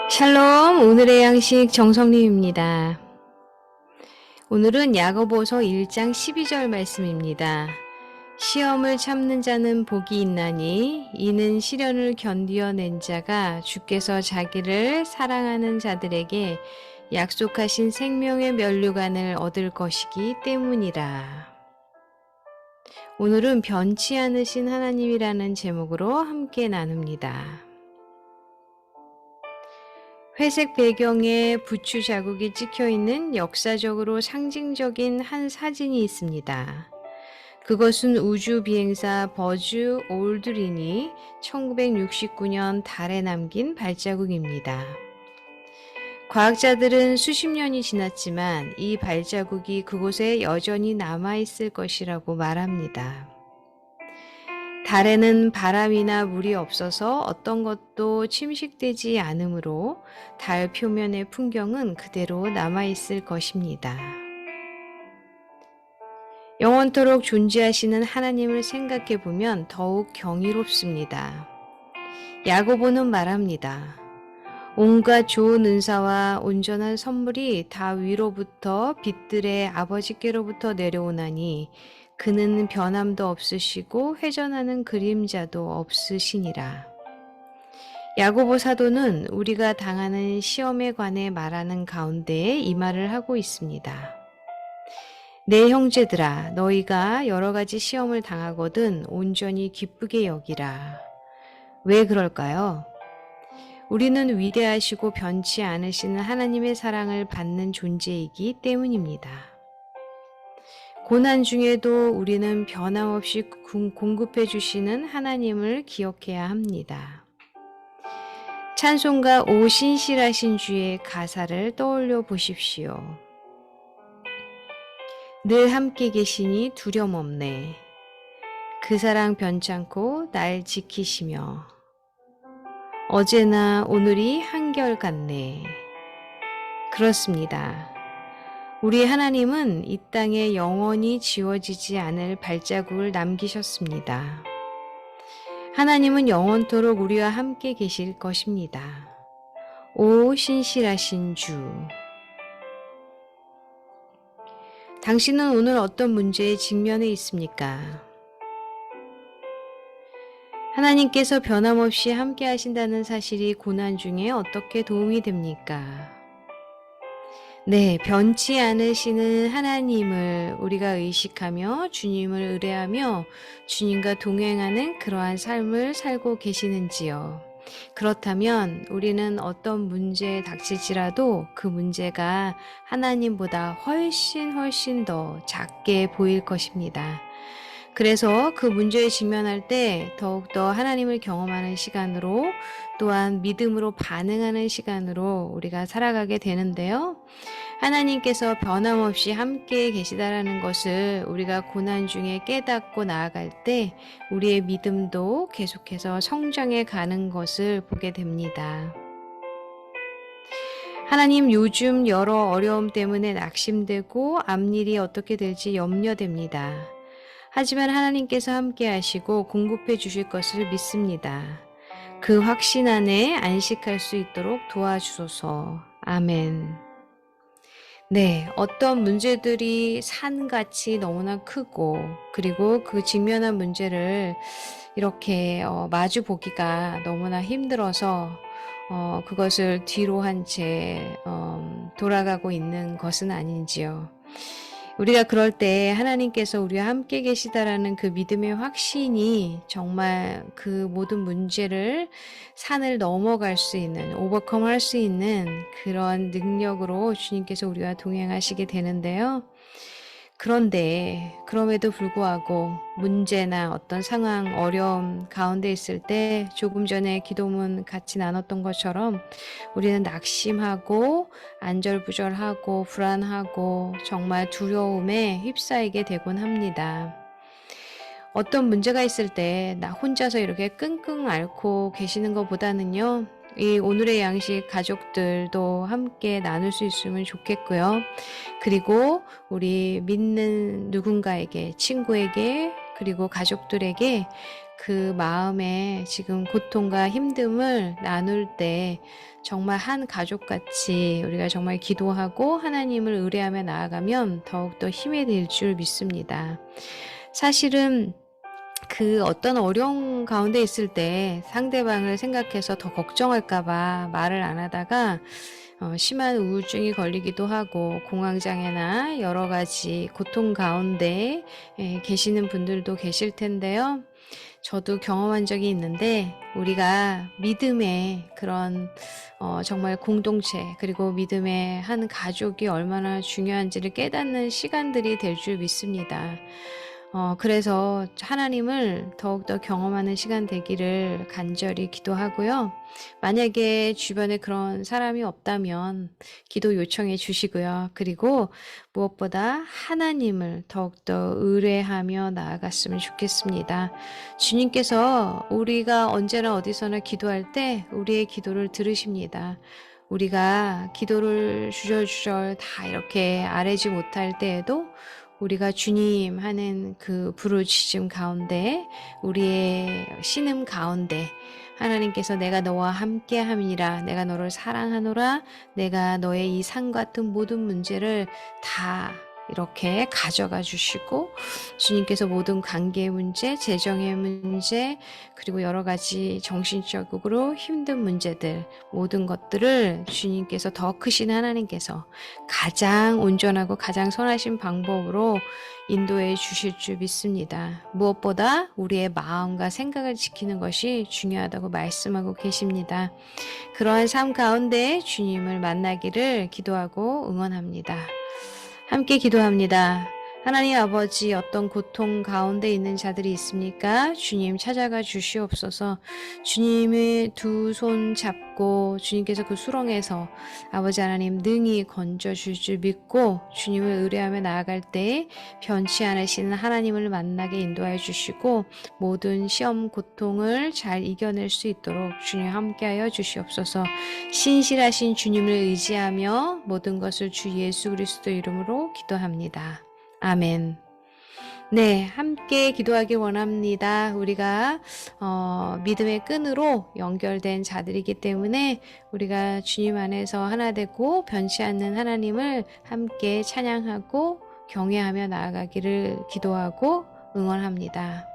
샬롬, 오늘의 양식 정성림입니다. 오늘은 야고보서 1장 12절 말씀입니다. 시험을 참는 자는 복이 있나니 이는 시련을 견디어낸 자가 주께서 자기를 사랑하는 자들에게 약속하신 생명의 면류관을 얻을 것이기 때문이라. 오늘은 변치 않으신 하나님이라는 제목으로 함께 나눕니다. 회색 배경에 부추 자국이 찍혀있는 역사적으로 상징적인 한 사진이 있습니다. 그것은 우주 비행사 버즈 올드린이 1969년 달에 남긴 발자국입니다. 과학자들은 수십 년이 지났지만 이 발자국이 그곳에 여전히 남아있을 것이라고 말합니다. 달에는 바람이나 물이 없어서 어떤 것도 침식되지 않으므로 달 표면의 풍경은 그대로 남아있을 것입니다. 영원토록 존재하시는 하나님을 생각해 보면 더욱 경이롭습니다. 야고보는 말합니다. 온갖 좋은 은사와 온전한 선물이 다 위로부터 빛들의 아버지께로부터 내려오나니 그는 변함도 없으시고 회전하는 그림자도 없으시니라. 야고보 사도는 우리가 당하는 시험에 관해 말하는 가운데 이 말을 하고 있습니다. 내 형제들아, 너희가 여러 가지 시험을 당하거든 온전히 기쁘게 여기라. 왜 그럴까요? 우리는 위대하시고 변치 않으시는 하나님의 사랑을 받는 존재이기 때문입니다. 고난 중에도 우리는 변함없이 공급해 주시는 하나님을 기억해야 합니다. 찬송가 오 신실하신 주의 가사를 떠올려 보십시오. 늘 함께 계시니 두려움 없네. 그 사랑 변찮고 날 지키시며 어제나 오늘이 한결같네. 그렇습니다. 우리 하나님은 이 땅에 영원히 지워지지 않을 발자국을 남기셨습니다. 하나님은 영원토록 우리와 함께 계실 것입니다. 오 신실하신 주. 당신은 오늘 어떤 문제에 직면해 있습니까? 하나님께서 변함없이 함께 하신다는 사실이 고난 중에 어떻게 도움이 됩니까? 네, 변치 않으시는 하나님을 우리가 의식하며 주님을 의뢰하며 주님과 동행하는 그러한 삶을 살고 계시는지요? 그렇다면 우리는 어떤 문제에 닥칠지라도 그 문제가 하나님보다 훨씬 더 작게 보일 것입니다. 그래서 그 문제에 직면할 때 더욱더 하나님을 경험하는 시간으로 또한 믿음으로 반응하는 시간으로 우리가 살아가게 되는데요. 하나님께서 변함없이 함께 계시다라는 것을 우리가 고난 중에 깨닫고 나아갈 때 우리의 믿음도 계속해서 성장해 가는 것을 보게 됩니다. 하나님, 요즘 여러 어려움 때문에 낙심되고 앞일이 어떻게 될지 염려됩니다. 하지만 하나님께서 함께 하시고 공급해 주실 것을 믿습니다. 그 확신 안에 안식할 수 있도록 도와주소서. 아멘. 네, 어떤 문제들이 산같이 너무나 크고 그리고 그 직면한 문제를 이렇게 마주 보기가 너무나 힘들어서 그것을 뒤로 한 채 돌아가고 있는 것은 아닌지요. 우리가 그럴 때 하나님께서 우리와 함께 계시다라는 그 믿음의 확신이 정말 그 모든 문제를 산을 넘어갈 수 있는, 오버컴 할 수 있는 그런 능력으로 주님께서 우리와 동행하시게 되는데요. 그런데 그럼에도 불구하고 문제나 어떤 상황, 어려움 가운데 있을 때 조금 전에 기도문 같이 나눴던 것처럼 우리는 낙심하고 안절부절하고 불안하고 정말 두려움에 휩싸이게 되곤 합니다. 어떤 문제가 있을 때 나 혼자서 이렇게 끙끙 앓고 계시는 것보다는요. 이 오늘의 양식 가족들도 함께 나눌 수 있으면 좋겠고요. 그리고 우리 믿는 누군가에게, 친구에게, 그리고 가족들에게 그 마음에 지금 고통과 힘듦을 나눌 때 정말 한 가족같이 우리가 정말 기도하고 하나님을 의뢰하며 나아가면 더욱더 힘이 될 줄 믿습니다. 사실은 그 어떤 어려운 가운데 있을 때 상대방을 생각해서 더 걱정할까 봐 말을 안 하다가 심한 우울증이 걸리기도 하고 공황장애나 여러 가지 고통 가운데 계시는 분들도 계실 텐데요. 저도 경험한 적이 있는데 우리가 믿음의 그런 정말 공동체 그리고 믿음의 한 가족이 얼마나 중요한지를 깨닫는 시간들이 될 줄 믿습니다. 그래서 하나님을 더욱더 경험하는 시간 되기를 간절히 기도하고요. 만약에 주변에 그런 사람이 없다면 기도 요청해 주시고요. 그리고 무엇보다 하나님을 더욱더 의뢰하며 나아갔으면 좋겠습니다. 주님께서 우리가 언제나 어디서나 기도할 때 우리의 기도를 들으십니다. 우리가 기도를 주절주절 다 이렇게 아뢰지 못할 때에도 우리가 주님 하는 그 부르짖음 가운데 우리의 신음 가운데 하나님께서 내가 너와 함께 함이라 내가 너를 사랑하노라 내가 너의 이 산 같은 모든 문제를 다 이렇게 가져가 주시고 주님께서 모든 관계의 문제, 재정의 문제, 그리고 여러 가지 정신적으로 힘든 문제들 모든 것들을 주님께서 더 크신 하나님께서 가장 온전하고 가장 선하신 방법으로 인도해 주실 줄 믿습니다. 무엇보다 우리의 마음과 생각을 지키는 것이 중요하다고 말씀하고 계십니다. 그러한 삶 가운데 주님을 만나기를 기도하고 응원합니다. 함께 기도합니다. 하나님 아버지 어떤 고통 가운데 있는 자들이 있습니까? 주님 찾아가 주시옵소서. 주님의 두 손 잡고 주님께서 그 수렁에서 아버지 하나님 능히 건져줄 줄 믿고 주님을 의뢰하며 나아갈 때 변치 않으시는 하나님을 만나게 인도하여 주시고 모든 시험 고통을 잘 이겨낼 수 있도록 주님 함께하여 주시옵소서. 신실하신 주님을 의지하며 모든 것을 주 예수 그리스도 이름으로 기도합니다. 아멘. 네, 함께 기도하길 원합니다. 우리가 믿음의 끈으로 연결된 자들이기 때문에 우리가 주님 안에서 하나 되고 변치 않는 하나님을 함께 찬양하고 경외하며 나아가기를 기도하고 응원합니다.